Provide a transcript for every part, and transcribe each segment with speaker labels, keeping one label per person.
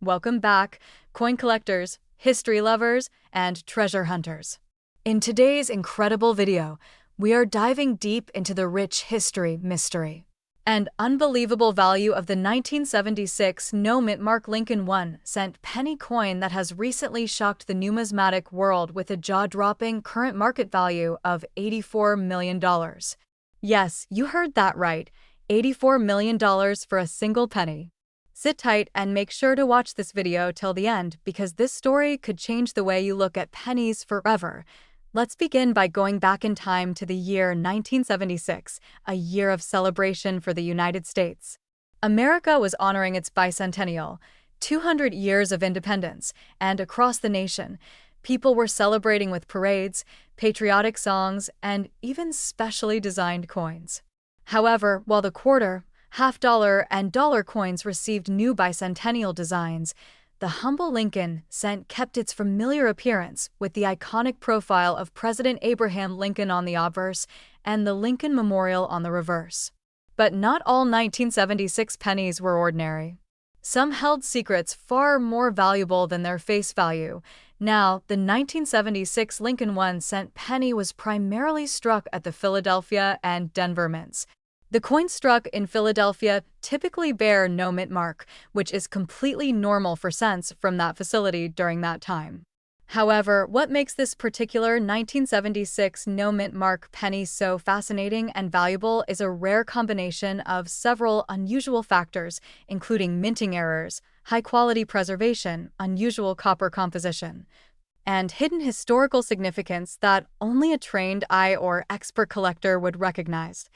Speaker 1: Welcome back, coin collectors, history lovers, and treasure hunters. In today's incredible video, we are diving deep into the rich history, mystery, and unbelievable value of the 1976 no-mint mark Lincoln 1-cent penny coin that has recently shocked the numismatic world with a jaw-dropping current market value of $84 million. Yes, you heard that right, $84 million for a single penny. Sit tight and make sure to watch this video till the end because this story could change the way you look at pennies forever. Let's begin by going back in time to the year 1976, a year of celebration for the United States. America was honoring its bicentennial, 200 years of independence, and across the nation, people were celebrating with parades, patriotic songs, and even specially designed coins. However, while the quarter, half-dollar, and dollar coins received new bicentennial designs, the humble Lincoln cent kept its familiar appearance with the iconic profile of President Abraham Lincoln on the obverse and the Lincoln Memorial on the reverse. But not all 1976 pennies were ordinary. Some held secrets far more valuable than their face value. Now, the 1976 Lincoln 1-cent penny was primarily struck at the Philadelphia and Denver mints. The coins struck in Philadelphia typically bear no mint mark, which is completely normal for cents from that facility during that time. However, what makes this particular 1976 no mint mark penny so fascinating and valuable is a rare combination of several unusual factors, including minting errors, high-quality preservation, unusual copper composition, and hidden historical significance that only a trained eye or expert collector would recognize.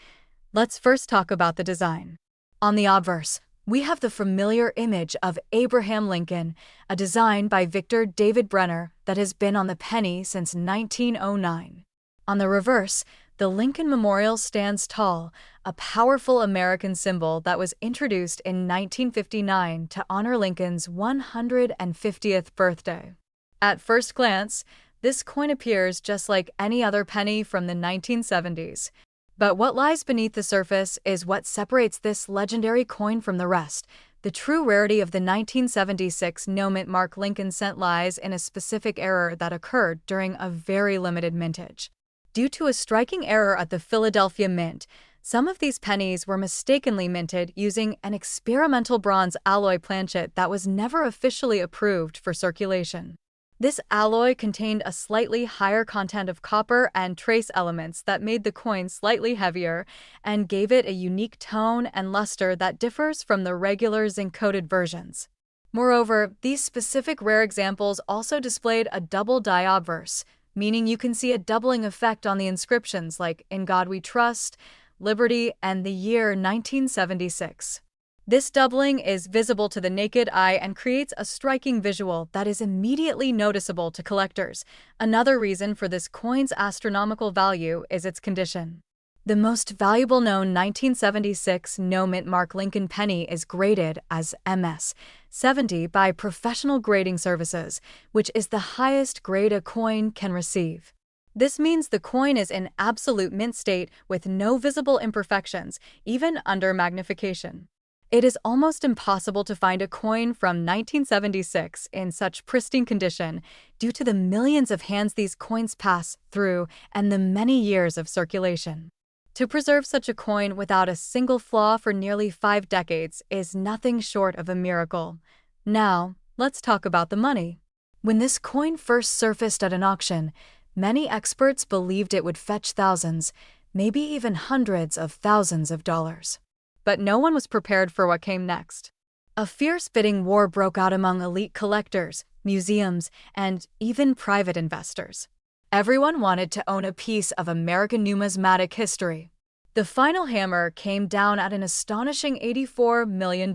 Speaker 1: Let's first talk about the design. On the obverse, we have the familiar image of Abraham Lincoln, a design by Victor David Brenner that has been on the penny since 1909. On the reverse, the Lincoln Memorial stands tall, a powerful American symbol that was introduced in 1959 to honor Lincoln's 150th birthday. At first glance, this coin appears just like any other penny from the 1970s. But what lies beneath the surface is what separates this legendary coin from the rest. The true rarity of the 1976 no-mint mark Lincoln cent lies in a specific error that occurred during a very limited mintage. Due to a striking error at the Philadelphia Mint, some of these pennies were mistakenly minted using an experimental bronze alloy planchet that was never officially approved for circulation. This alloy contained a slightly higher content of copper and trace elements that made the coin slightly heavier and gave it a unique tone and luster that differs from the regular zinc-coated versions. Moreover, these specific rare examples also displayed a double die obverse, meaning you can see a doubling effect on the inscriptions like "In God We Trust," "Liberty," and the year 1976. This doubling is visible to the naked eye and creates a striking visual that is immediately noticeable to collectors. Another reason for this coin's astronomical value is its condition. The most valuable known 1976 no-mint mark Lincoln penny is graded as MS 70 by Professional Grading Services, which is the highest grade a coin can receive. This means the coin is in absolute mint state with no visible imperfections, even under magnification. It is almost impossible to find a coin from 1976 in such pristine condition due to the millions of hands these coins pass through and the many years of circulation. To preserve such a coin without a single flaw for nearly 5 decades is nothing short of a miracle. Now, let's talk about the money. When this coin first surfaced at an auction, many experts believed it would fetch thousands, maybe even hundreds of thousands of dollars. But no one was prepared for what came next. A fierce bidding war broke out among elite collectors, museums, and even private investors. Everyone wanted to own a piece of American numismatic history. The final hammer came down at an astonishing $84 million.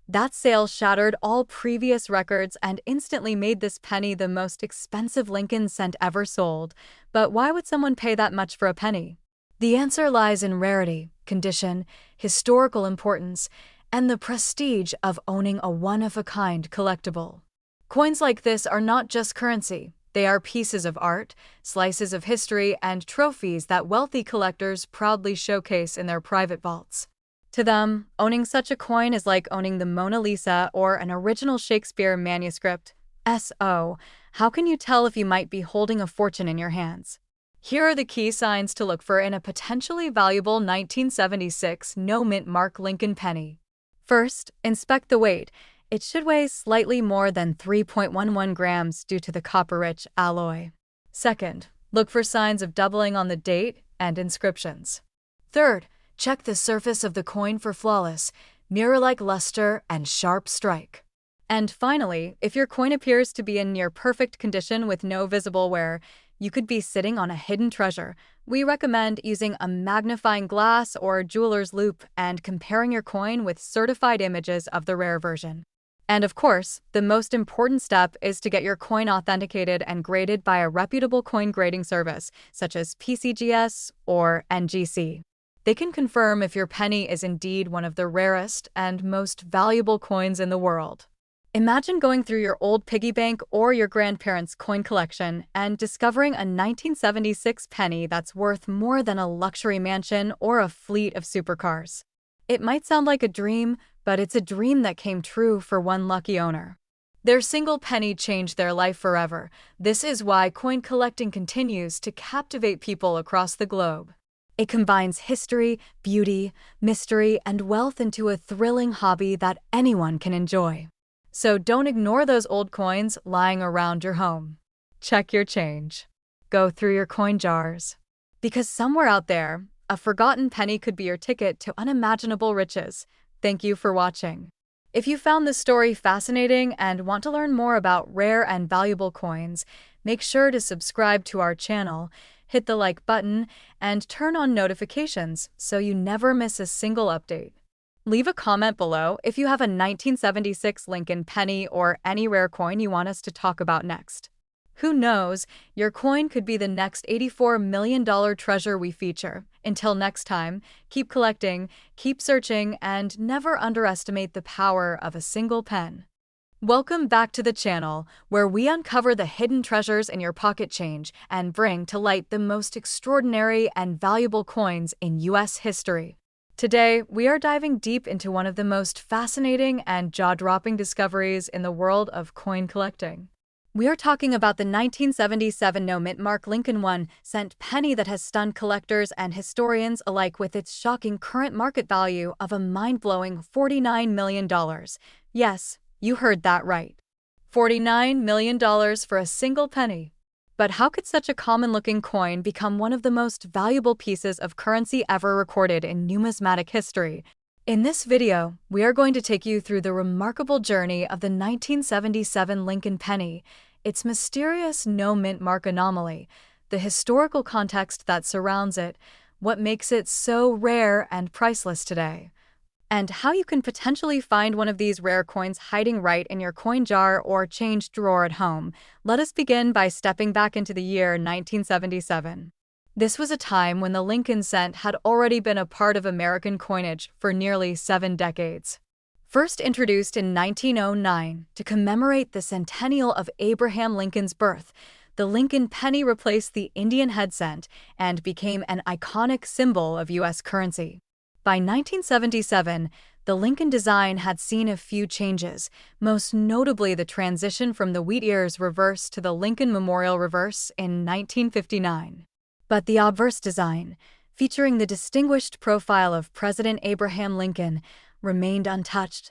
Speaker 1: That sale shattered all previous records and instantly made this penny the most expensive Lincoln cent ever sold. But why would someone pay that much for a penny? The answer lies in rarity, condition, historical importance, and the prestige of owning a one-of-a-kind collectible. Coins like this are not just currency. They are pieces of art, slices of history, and trophies that wealthy collectors proudly showcase in their private vaults. To them, owning such a coin is like owning the Mona Lisa or an original Shakespeare manuscript. So, how can you tell if you might be holding a fortune in your hands? Here are the key signs to look for in a potentially valuable 1976 no-mint mark Lincoln penny. First, inspect the weight. It should weigh slightly more than 3.11 grams due to the copper-rich alloy. Second, look for signs of doubling on the date and inscriptions. Third, check the surface of the coin for flawless, mirror-like luster and sharp strike. And finally, if your coin appears to be in near perfect condition with no visible wear, you could be sitting on a hidden treasure. We recommend using a magnifying glass or jeweler's loupe and comparing your coin with certified images of the rare version. And of course, the most important step is to get your coin authenticated and graded by a reputable coin grading service, such as PCGS or NGC. They can confirm if your penny is indeed one of the rarest and most valuable coins in the world. Imagine going through your old piggy bank or your grandparents' coin collection and discovering a 1976 penny that's worth more than a luxury mansion or a fleet of supercars. It might sound like a dream, but it's a dream that came true for one lucky owner. Their single penny changed their life forever. This is why coin collecting continues to captivate people across the globe. It combines history, beauty, mystery, and wealth into a thrilling hobby that anyone can enjoy. So don't ignore those old coins lying around your home. Check your change. Go through your coin jars. Because somewhere out there, a forgotten penny could be your ticket to unimaginable riches. Thank you for watching. If you found this story fascinating and want to learn more about rare and valuable coins, make sure to subscribe to our channel, hit the like button, and turn on notifications so you never miss a single update. Leave a comment below if you have a 1976 Lincoln penny or any rare coin you want us to talk about next. Who knows, your coin could be the next $84 million treasure we feature. Until next time, keep collecting, keep searching, and never underestimate the power of a single pen. Welcome back to the channel, where we uncover the hidden treasures in your pocket change and bring to light the most extraordinary and valuable coins in U.S. history. Today, we are diving deep into one of the most fascinating and jaw-dropping discoveries in the world of coin collecting. We are talking about the 1977 no-mint mark Lincoln 1-cent penny that has stunned collectors and historians alike with its shocking current market value of a mind-blowing $49 million. Yes, you heard that right. $49 million for a single penny. But how could such a common-looking coin become one of the most valuable pieces of currency ever recorded in numismatic history? In this video, we are going to take you through the remarkable journey of the 1977 Lincoln penny, its mysterious no-mint mark anomaly, the historical context that surrounds it, what makes it so rare and priceless today, and how you can potentially find one of these rare coins hiding right in your coin jar or change drawer at home. Let us begin by stepping back into the year 1977. This was a time when the Lincoln cent had already been a part of American coinage for nearly 7 decades. First introduced in 1909 to commemorate the centennial of Abraham Lincoln's birth, the Lincoln penny replaced the Indian head cent and became an iconic symbol of U.S. currency. By 1977, the Lincoln design had seen a few changes, most notably the transition from the wheat ears reverse to the Lincoln Memorial reverse in 1959. But the obverse design, featuring the distinguished profile of President Abraham Lincoln, remained untouched.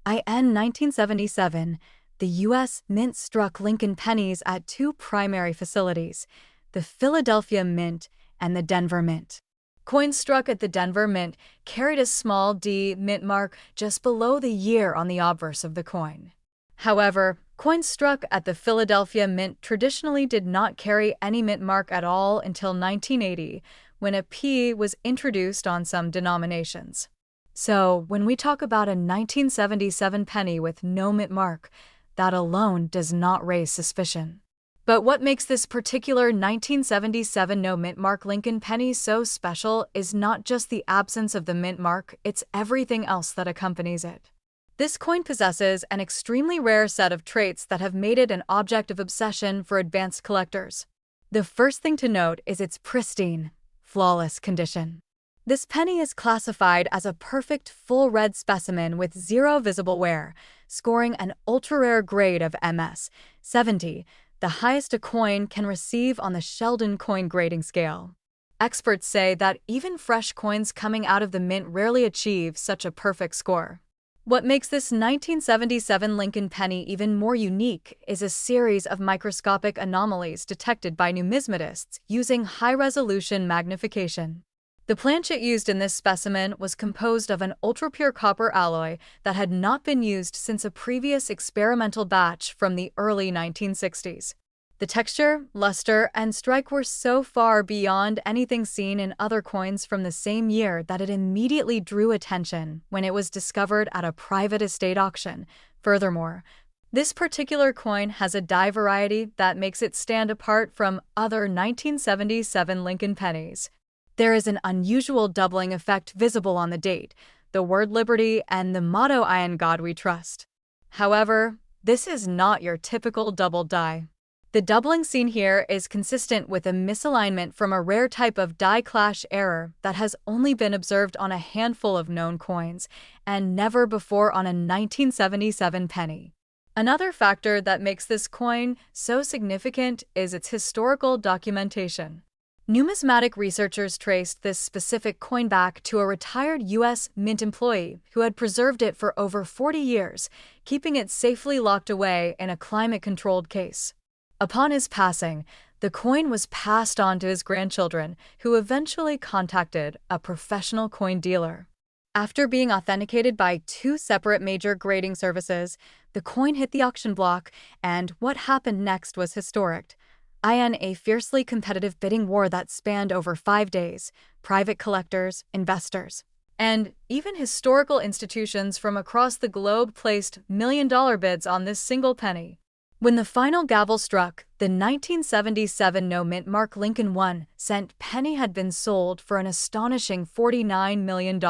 Speaker 1: In 1977, the U.S. Mint struck Lincoln pennies at 2 primary facilities, the Philadelphia Mint and the Denver Mint. Coins struck at the Denver Mint carried a small D mint mark just below the year on the obverse of the coin. However, coins struck at the Philadelphia Mint traditionally did not carry any mint mark at all until 1980, when a P was introduced on some denominations. So, when we talk about a 1977 penny with no mint mark, that alone does not raise suspicion. But what makes this particular 1977 no-mint mark Lincoln penny so special is not just the absence of the mint mark, it's everything else that accompanies it. This coin possesses an extremely rare set of traits that have made it an object of obsession for advanced collectors. The first thing to note is its pristine, flawless condition. This penny is classified as a perfect full red specimen with zero visible wear, scoring an ultra-rare grade of MS 70, the highest a coin can receive on the Sheldon coin grading scale. Experts say that even fresh coins coming out of the mint rarely achieve such a perfect score. What makes this 1977 Lincoln penny even more unique is a series of microscopic anomalies detected by numismatists using high-resolution magnification. The planchet used in this specimen was composed of an ultra-pure copper alloy that had not been used since a previous experimental batch from the early 1960s. The texture, luster, and strike were so far beyond anything seen in other coins from the same year that it immediately drew attention when it was discovered at a private estate auction. Furthermore, this particular coin has a die variety that makes it stand apart from other 1977 Lincoln pennies. There is an unusual doubling effect visible on the date, the word liberty, and the motto "I in God we trust." However, this is not your typical double die. The doubling seen here is consistent with a misalignment from a rare type of die clash error that has only been observed on a handful of known coins, and never before on a 1977 penny. Another factor that makes this coin so significant is its historical documentation. Numismatic researchers traced this specific coin back to a retired U.S. Mint employee who had preserved it for over 40 years, keeping it safely locked away in a climate-controlled case. Upon his passing, the coin was passed on to his grandchildren, who eventually contacted a professional coin dealer. After being authenticated by 2 separate major grading services, the coin hit the auction block, and what happened next was historic. In a fiercely competitive bidding war that spanned over 5 days, private collectors, investors, and even historical institutions from across the globe placed million-dollar bids on this single penny. When the final gavel struck, the 1977 no-mint mark Lincoln 1-cent penny had been sold for an astonishing $49 million,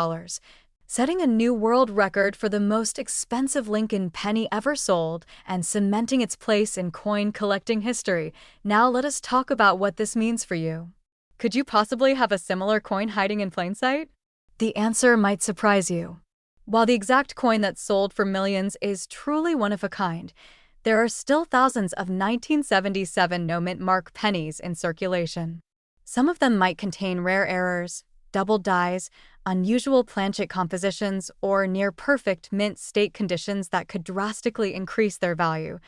Speaker 1: setting a new world record for the most expensive Lincoln penny ever sold and cementing its place in coin collecting history. Now let us talk about what this means for you. Could you possibly have a similar coin hiding in plain sight? The answer might surprise you. While the exact coin that sold for millions is truly one of a kind, there are still thousands of 1977 no-mint mark pennies in circulation. Some of them might contain rare errors, double dies, unusual planchet compositions, or near-perfect mint state conditions that could drastically increase their value.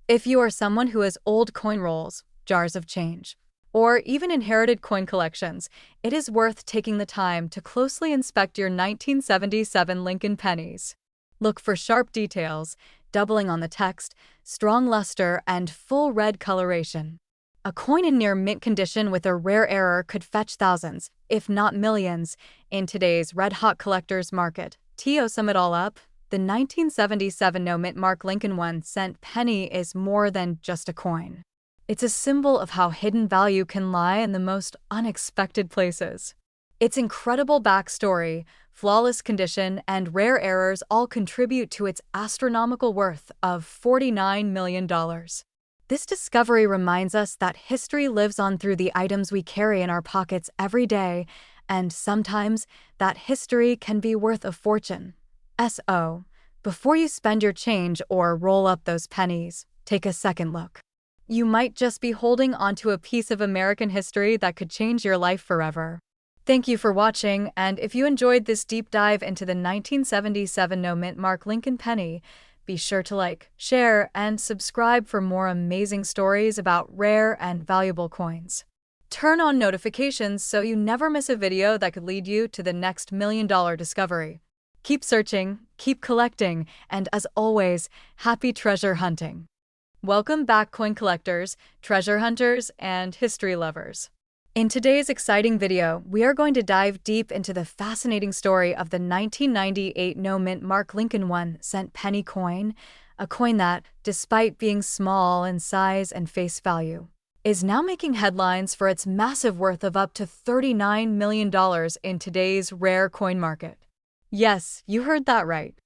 Speaker 1: If you are someone who has old coin rolls, jars of change, or even inherited coin collections, it is worth taking the time to closely inspect your 1977 Lincoln pennies. Look for sharp details, doubling on the text, strong luster, and full red coloration. A coin in near mint condition with a rare error could fetch thousands, if not millions, in today's red-hot collector's market. To sum it all up, the 1977 no-mint mark Lincoln 1-cent penny is more than just a coin. It's a symbol of how hidden value can lie in the most unexpected places. Its incredible backstory, flawless condition, and rare errors all contribute to its astronomical worth of $49 million. This discovery reminds us that history lives on through the items we carry in our pockets every day, and sometimes that history can be worth a fortune. So, before you spend your change or roll up those pennies, take a second look. You might just be holding onto a piece of American history that could change your life forever. Thank you for watching, and if you enjoyed this deep dive into the 1977 no-mint mark Lincoln penny, be sure to like, share, and subscribe for more amazing stories about rare and valuable coins. Turn on notifications so you never miss a video that could lead you to the next million-dollar discovery. Keep searching, keep collecting, and as always, happy treasure hunting. Welcome back, coin collectors, treasure hunters, and history lovers. In today's exciting video, we are going to dive deep into the fascinating story of the 1998 no-mint mark Lincoln 1-cent penny coin, a coin that, despite being small in size and face value, is now making headlines for its massive worth of up to $39 million in today's rare coin market. Yes, you heard that right.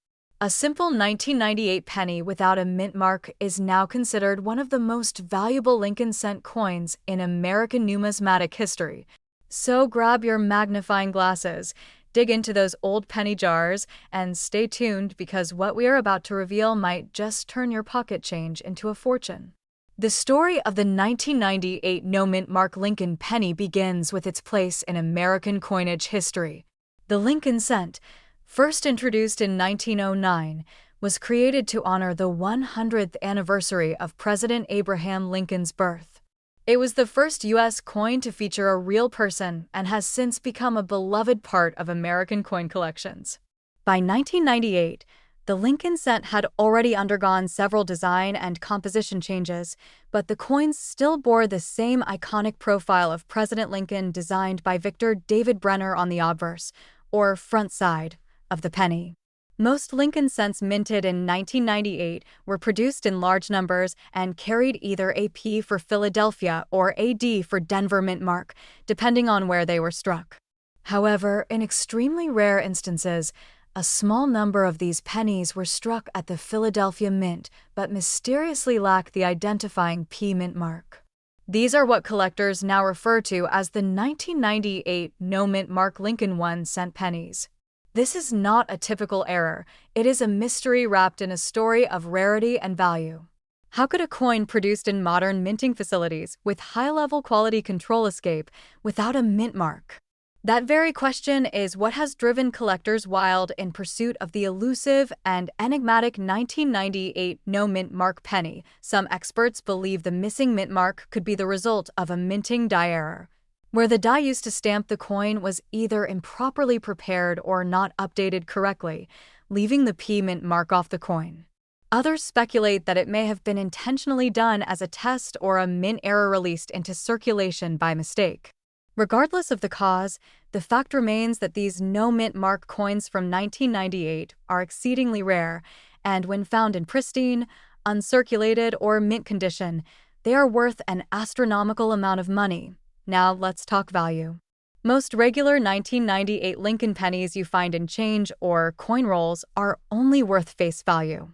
Speaker 1: A simple 1998 penny without a mint mark is now considered one of the most valuable Lincoln cent coins in American numismatic history. So grab your magnifying glasses, dig into those old penny jars, and stay tuned because what we are about to reveal might just turn your pocket change into a fortune. The story of the 1998 no-mint Mark Lincoln penny begins with its place in American coinage history. The Lincoln cent, first introduced in 1909, was created to honor the 100th anniversary of President Abraham Lincoln's birth. It was the first U.S. coin to feature a real person and has since become a beloved part of American coin collections. By 1998, the Lincoln cent had already undergone several design and composition changes, but the coins still bore the same iconic profile of President Lincoln designed by Victor David Brenner on the obverse, or front side, of the penny. Most Lincoln cents minted in 1998 were produced in large numbers and carried either a P for Philadelphia or a D for Denver mint mark, depending on where they were struck. However, in extremely rare instances, a small number of these pennies were struck at the Philadelphia Mint but mysteriously lacked the identifying P mint mark. These are what collectors now refer to as the 1998 no-mint Mark Lincoln 1-cent pennies. This is not a typical error, it is a mystery wrapped in a story of rarity and value. How could a coin produced in modern minting facilities with high-level quality control escape without a mint mark? That very question is what has driven collectors wild in pursuit of the elusive and enigmatic 1998 no-mint mark penny. Some experts believe the missing mint mark could be the result of a minting die error, where the die used to stamp the coin was either improperly prepared or not updated correctly, leaving the P mint mark off the coin. Others speculate that it may have been intentionally done as a test or a mint error released into circulation by mistake. Regardless of the cause, the fact remains that these no-mint mark coins from 1998 are exceedingly rare, and when found in pristine, uncirculated, or mint condition, they are worth an astronomical amount of money. Now let's talk value. Most regular 1998 Lincoln pennies you find in change or coin rolls are only worth face value.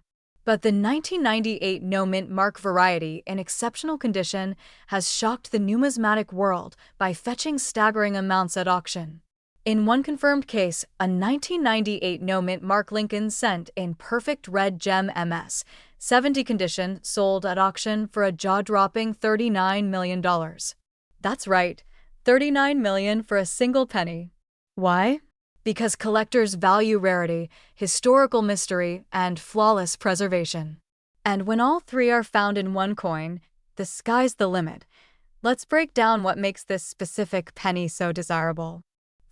Speaker 1: But the 1998 no-mint mark variety in exceptional condition has shocked the numismatic world by fetching staggering amounts at auction. In one confirmed case, a 1998 no-mint Mark Lincoln cent in perfect red gem MS 70 condition sold at auction for a jaw-dropping $39 million. That's right, $39 million for a single penny. Why? Because collectors value rarity, historical mystery, and flawless preservation. And when all three are found in one coin, the sky's the limit. Let's break down what makes this specific penny so desirable.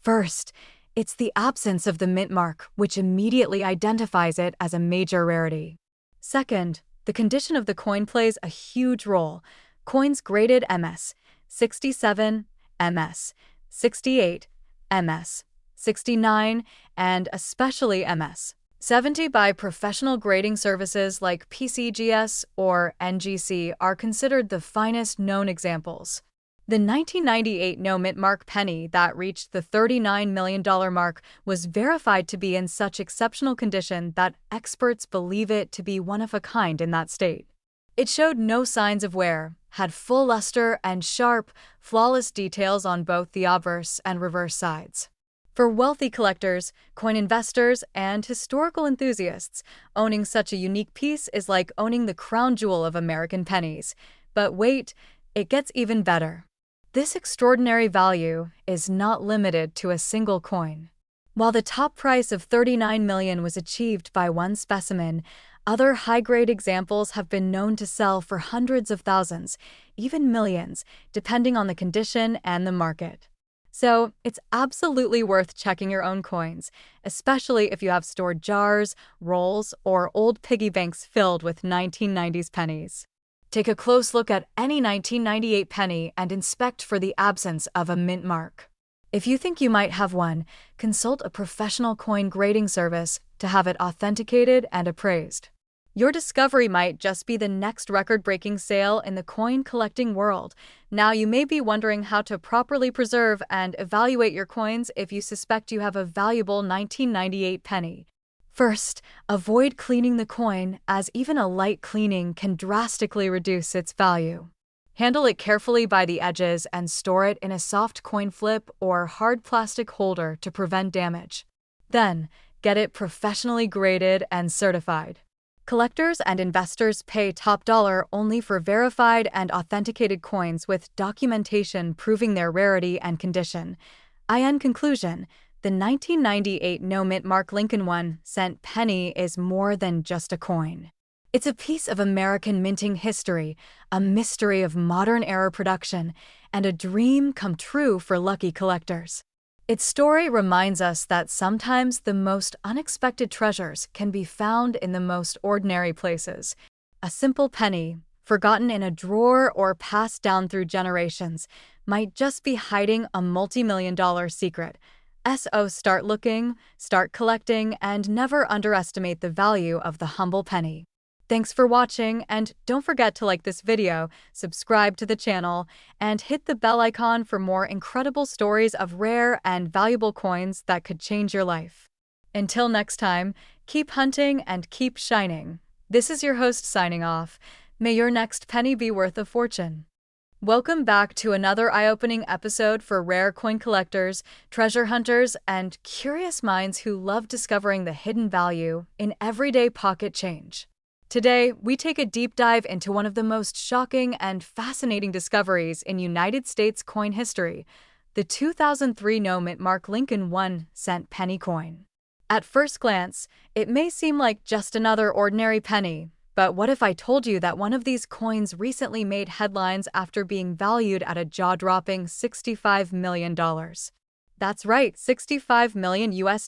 Speaker 1: First, it's the absence of the mint mark, which immediately identifies it as a major rarity. Second, the condition of the coin plays a huge role. Coins graded MS 67, MS 68, MS 69, and especially MS 70 by professional grading services like PCGS or NGC are considered the finest known examples. The 1998 no-mint mark penny that reached the $39 million mark was verified to be in such exceptional condition that experts believe it to be one of a kind in that state. It showed no signs of wear, had full luster and sharp, flawless details on both the obverse and reverse sides. For wealthy collectors, coin investors, and historical enthusiasts, owning such a unique piece is like owning the crown jewel of American pennies. But wait, it gets even better. This extraordinary value is not limited to a single coin. While the top price of $39 million was achieved by one specimen, other high-grade examples have been known to sell for hundreds of thousands, even millions, depending on the condition and the market. So, it's absolutely worth checking your own coins, especially if you have stored jars, rolls, or old piggy banks filled with 1990s pennies. Take a close look at any 1998 penny and inspect for the absence of a mint mark. If you think you might have one, consult a professional coin grading service to have it authenticated and appraised. Your discovery might just be the next record-breaking sale in the coin collecting world. Now you may be wondering how to properly preserve and evaluate your coins if you suspect you have a valuable 1998 penny. First, avoid cleaning the coin, as even a light cleaning can drastically reduce its value. Handle it carefully by the edges and store it in a soft coin flip or hard plastic holder to prevent damage. Then, get it professionally graded and certified. Collectors and investors pay top dollar only for verified and authenticated coins with documentation proving their rarity and condition. In conclusion, the 1998 no-mint Mark Lincoln 1-cent penny is more than just a coin. It's a piece of American minting history, a mystery of modern-era production, and a dream come true for lucky collectors. Its story reminds us that sometimes the most unexpected treasures can be found in the most ordinary places. A simple penny, forgotten in a drawer or passed down through generations, might just be hiding a multi-million-dollar secret. So start looking, start collecting, and never underestimate the value of the humble penny. Thanks for watching, and don't forget to like this video, subscribe to the channel, and hit the bell icon for more incredible stories of rare and valuable coins that could change your life. Until next time, keep hunting and keep shining. This is your host signing off. May your next penny be worth a fortune. Welcome back to another eye-opening episode for rare coin collectors, treasure hunters, and curious minds who love discovering the hidden value in everyday pocket change. Today, we take a deep dive into one of the most shocking and fascinating discoveries in United States coin history, the 2003 no-mint Mark Lincoln 1-cent penny coin. At first glance, it may seem like just another ordinary penny, but what if I told you that one of these coins recently made headlines after being valued at a jaw-dropping $65 million? That's right, $65 million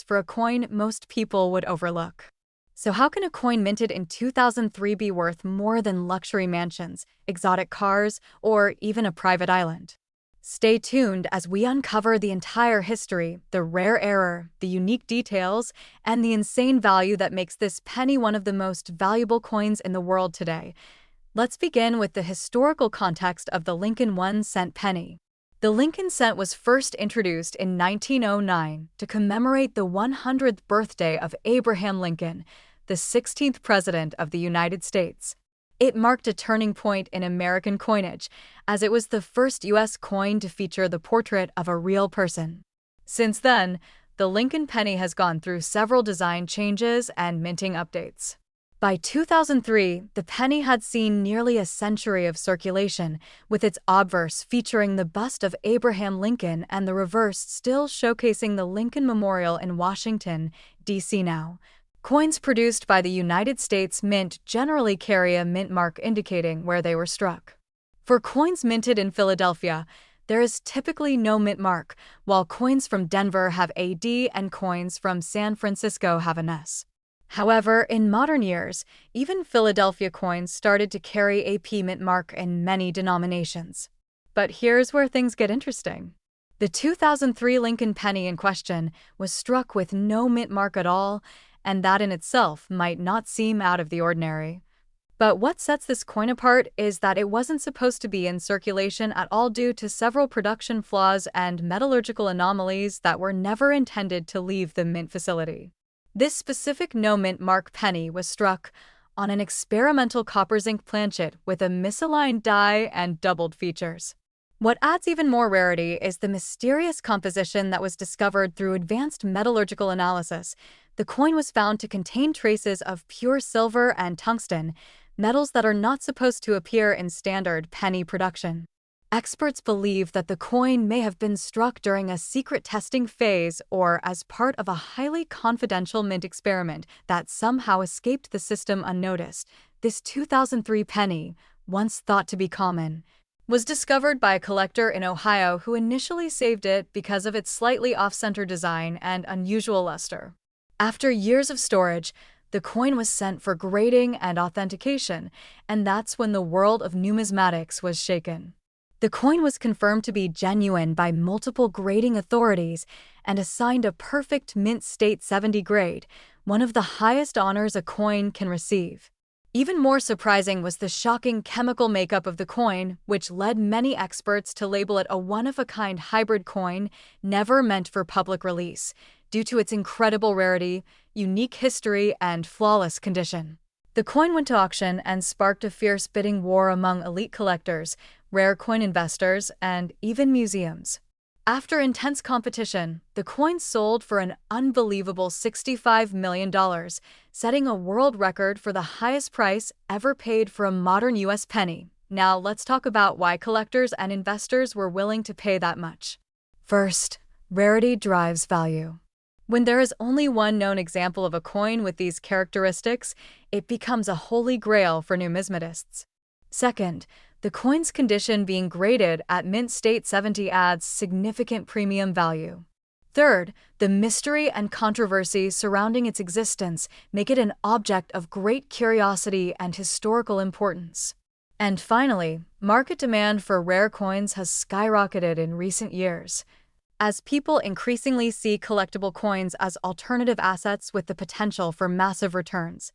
Speaker 1: for a coin most people would overlook. So how can a coin minted in 2003 be worth more than luxury mansions, exotic cars, or even a private island? Stay tuned as we uncover the entire history, the rare error, the unique details, and the insane value that makes this penny one of the most valuable coins in the world today. Let's begin with the historical context of the Lincoln 1-cent penny. The Lincoln cent was first introduced in 1909 to commemorate the 100th birthday of Abraham Lincoln, the 16th President of the United States. It marked a turning point in American coinage, as it was the first U.S. coin to feature the portrait of a real person. Since then, the Lincoln penny has gone through several design changes and minting updates. By 2003, the penny had seen nearly a century of circulation, with its obverse featuring the bust of Abraham Lincoln and the reverse still showcasing the Lincoln Memorial in Washington, D.C. now. Coins produced by the United States Mint generally carry a mint mark indicating where they were struck. For coins minted in Philadelphia, there is typically no mint mark, while coins from Denver have a D and coins from San Francisco have an S. However, in modern years, even Philadelphia coins started to carry a P mint mark in many denominations. But here's where things get interesting. The 2003 Lincoln penny in question was struck with no mint mark at all, and that in itself might not seem out of the ordinary. But what sets this coin apart is that it wasn't supposed to be in circulation at all due to several production flaws and metallurgical anomalies that were never intended to leave the mint facility. This specific no-mint mark penny was struck on an experimental copper zinc planchet with a misaligned die and doubled features. What adds even more rarity is the mysterious composition that was discovered through advanced metallurgical analysis. The coin was found to contain traces of pure silver and tungsten, metals that are not supposed to appear in standard penny production. Experts believe that the coin may have been struck during a secret testing phase or as part of a highly confidential mint experiment that somehow escaped the system unnoticed. This 2003 penny, once thought to be common, was discovered by a collector in Ohio who initially saved it because of its slightly off-center design and unusual luster. After years of storage, the coin was sent for grading and authentication, and that's when the world of numismatics was shaken. The coin was confirmed to be genuine by multiple grading authorities and assigned a perfect mint state 70 grade, one of the highest honors a coin can receive. Even more surprising was the shocking chemical makeup of the coin, which led many experts to label it a one-of-a-kind hybrid coin never meant for public release, due to its incredible rarity, unique history, and flawless condition. The coin went to auction and sparked a fierce bidding war among elite collectors, rare coin investors, and even museums. After intense competition, the coin sold for an unbelievable $65 million, setting a world record for the highest price ever paid for a modern U.S. penny. Now let's talk about why collectors and investors were willing to pay that much. First, rarity drives value. When there is only one known example of a coin with these characteristics, it becomes a holy grail for numismatists. Second, the coin's condition being graded at mint state 70 adds significant premium value. Third, the mystery and controversy surrounding its existence make it an object of great curiosity and historical importance. And finally, market demand for rare coins has skyrocketed in recent years, as people increasingly see collectible coins as alternative assets with the potential for massive returns.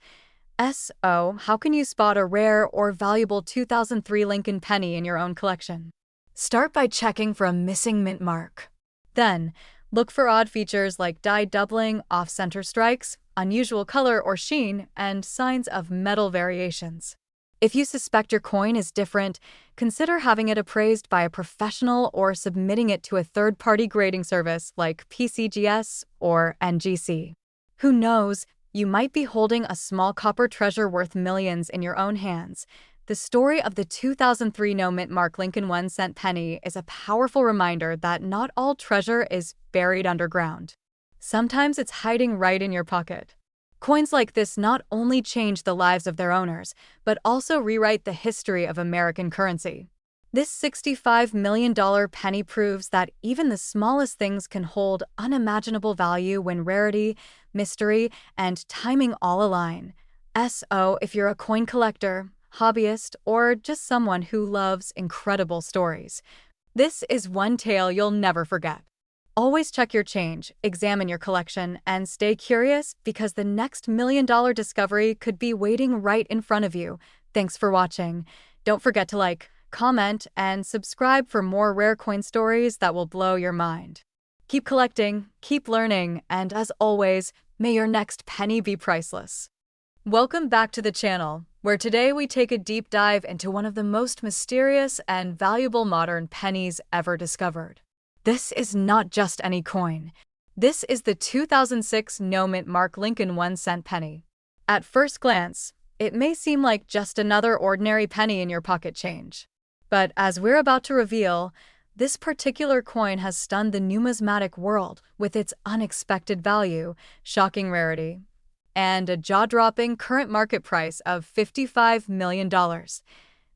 Speaker 1: So, how can you spot a rare or valuable 2003 Lincoln penny in your own collection? Start by checking for a missing mint mark. Then, look for odd features like die doubling, off-center strikes, unusual color or sheen, and signs of metal variations. If you suspect your coin is different, consider having it appraised by a professional or submitting it to a third-party grading service like PCGS or NGC. Who knows, you might be holding a small copper treasure worth millions in your own hands. The story of the 2003 no-mint mark Lincoln 1-cent penny is a powerful reminder that not all treasure is buried underground. Sometimes it's hiding right in your pocket. Coins like this not only change the lives of their owners, but also rewrite the history of American currency. This $65 million penny proves that even the smallest things can hold unimaginable value when rarity, mystery, and timing all align. So, if you're a coin collector, hobbyist, or just someone who loves incredible stories, this is one tale you'll never forget. Always check your change, examine your collection, and stay curious because the next million-dollar discovery could be waiting right in front of you. Thanks for watching. Don't forget to like, comment, and subscribe for more rare coin stories that will blow your mind. Keep collecting, keep learning, and as always, may your next penny be priceless. Welcome back to the channel, where today we take a deep dive into one of the most mysterious and valuable modern pennies ever discovered. This is not just any coin. This is the 2006 no-mint mark Lincoln 1-cent penny. At first glance, it may seem like just another ordinary penny in your pocket change. But as we're about to reveal, this particular coin has stunned the numismatic world with its unexpected value, shocking rarity, and a jaw-dropping current market price of $55 million.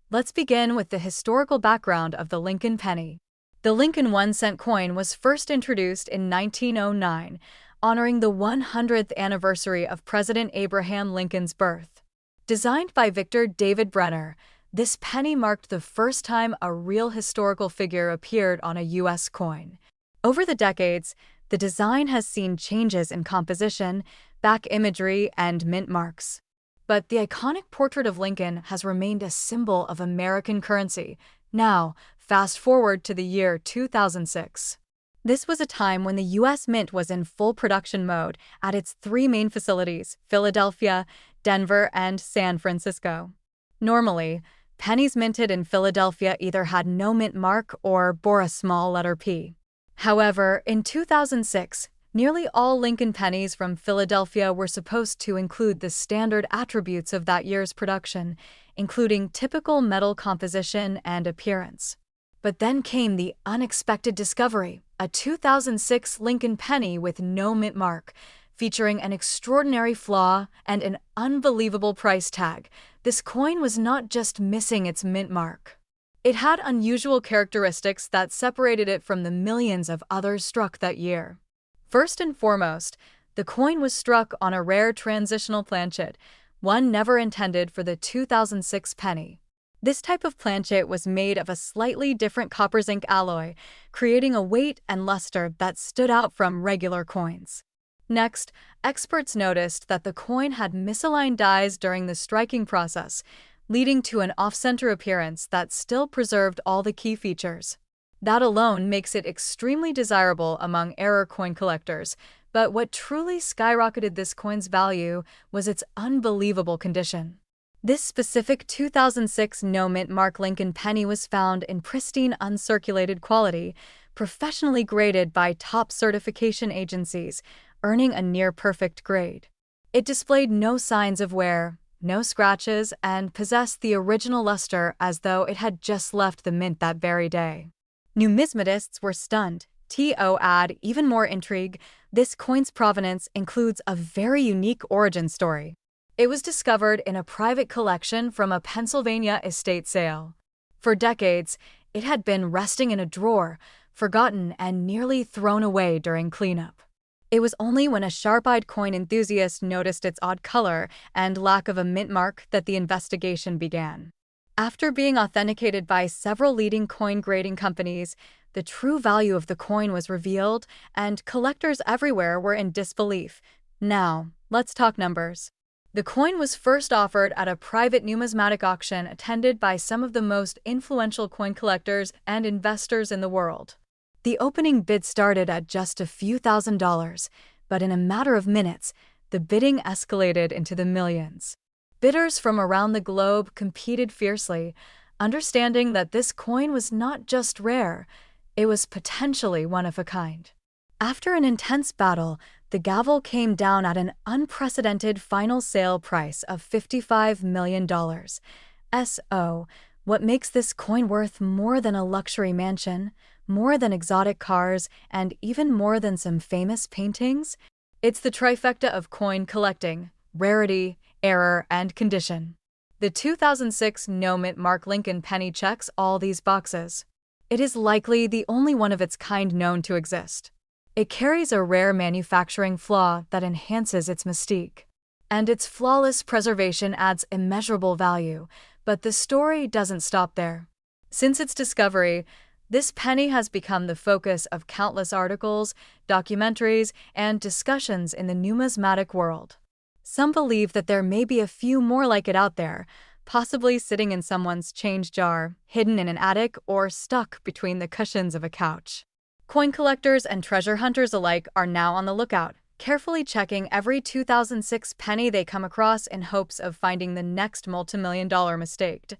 Speaker 1: Let's begin with the historical background of the Lincoln penny. The Lincoln 1-cent coin was first introduced in 1909, honoring the 100th anniversary of President Abraham Lincoln's birth. Designed by Victor David Brenner, this penny marked the first time a real historical figure appeared on a U.S. coin. Over the decades, the design has seen changes in composition, back imagery, and mint marks. But the iconic portrait of Lincoln has remained a symbol of American currency. Now, fast forward to the year 2006. This was a time when the U.S. Mint was in full production mode at its three main facilities, Philadelphia, Denver, and San Francisco. Normally, pennies minted in Philadelphia either had no mint mark or bore a small letter P. However, in 2006, nearly all Lincoln pennies from Philadelphia were supposed to include the standard attributes of that year's production, including typical metal composition and appearance. But then came the unexpected discovery, a 2006 Lincoln penny with no mint mark, featuring an extraordinary flaw and an unbelievable price tag. This coin was not just missing its mint mark. It had unusual characteristics that separated it from the millions of others struck that year. First and foremost, the coin was struck on a rare transitional planchet, one never intended for the 2006 penny. This type of planchet was made of a slightly different copper zinc alloy, creating a weight and luster that stood out from regular coins. Next, experts noticed that the coin had misaligned dies during the striking process, leading to an off-center appearance that still preserved all the key features. That alone makes it extremely desirable among error coin collectors, But what truly skyrocketed this coin's value was its unbelievable condition. This specific 2006 no-mint Mark Lincoln penny was found in pristine uncirculated quality, professionally graded by top certification agencies, earning a near-perfect grade. It displayed no signs of wear, no scratches, and possessed the original luster as though it had just left the mint that very day. Numismatists were stunned. To add even more intrigue, this coin's provenance includes a very unique origin story. It was discovered in a private collection from a Pennsylvania estate sale. For decades, it had been resting in a drawer, forgotten and nearly thrown away during cleanup. It was only when a sharp-eyed coin enthusiast noticed its odd color and lack of a mint mark that the investigation began. After being authenticated by several leading coin grading companies, the true value of the coin was revealed, and collectors everywhere were in disbelief. Now, let's talk numbers. The coin was first offered at a private numismatic auction attended by some of the most influential coin collectors and investors in the world. The opening bid started at just a few $1,000s, but in a matter of minutes, the bidding escalated into the millions. Bidders from around the globe competed fiercely, understanding that this coin was not just rare, it was potentially one of a kind. After an intense battle, the gavel came down at an unprecedented final sale price of $55 million. What makes this coin worth more than a luxury mansion, more than exotic cars, and even more than some famous paintings? It's the trifecta of coin collecting: rarity, error, and condition. The 2006 no-mint Mark Lincoln penny checks all these boxes. It is likely the only one of its kind known to exist. It carries a rare manufacturing flaw that enhances its mystique. And its flawless preservation adds immeasurable value, but the story doesn't stop there. Since its discovery, this penny has become the focus of countless articles, documentaries, and discussions in the numismatic world. Some believe that there may be a few more like it out there, possibly sitting in someone's change jar, hidden in an attic, or stuck between the cushions of a couch. Coin collectors and treasure hunters alike are now on the lookout, carefully checking every 2006 penny they come across in hopes of finding the next multimillion-dollar mistake.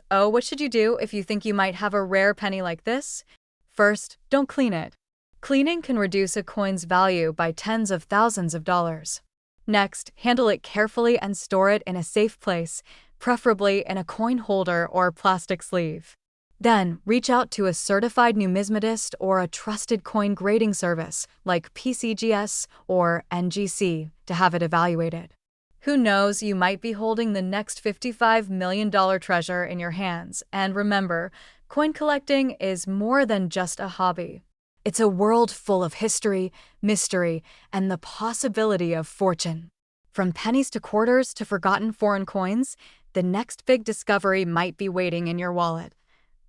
Speaker 1: What should you do if you think you might have a rare penny like this? First, don't clean it. Cleaning can reduce a coin's value by tens of thousands of dollars. Next, handle it carefully and store it in a safe place, preferably in a coin holder or plastic sleeve. Then, reach out to a certified numismatist or a trusted coin grading service like PCGS or NGC to have it evaluated. Who knows, you might be holding the next $55 million treasure in your hands. And remember, coin collecting is more than just a hobby. It's a world full of history, mystery, and the possibility of fortune. From pennies to quarters to forgotten foreign coins, the next big discovery might be waiting in your wallet.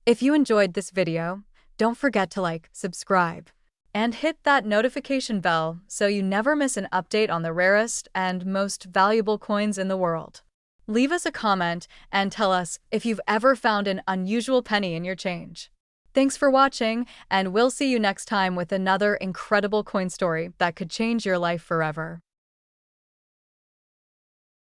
Speaker 1: If you enjoyed this video, don't forget to like, subscribe, and hit that notification bell so you never miss an update on the rarest and most valuable coins in the world. Leave us a comment and tell us if you've ever found an unusual penny in your change. Thanks for watching, and we'll see you next time with another incredible coin story that could change your life forever.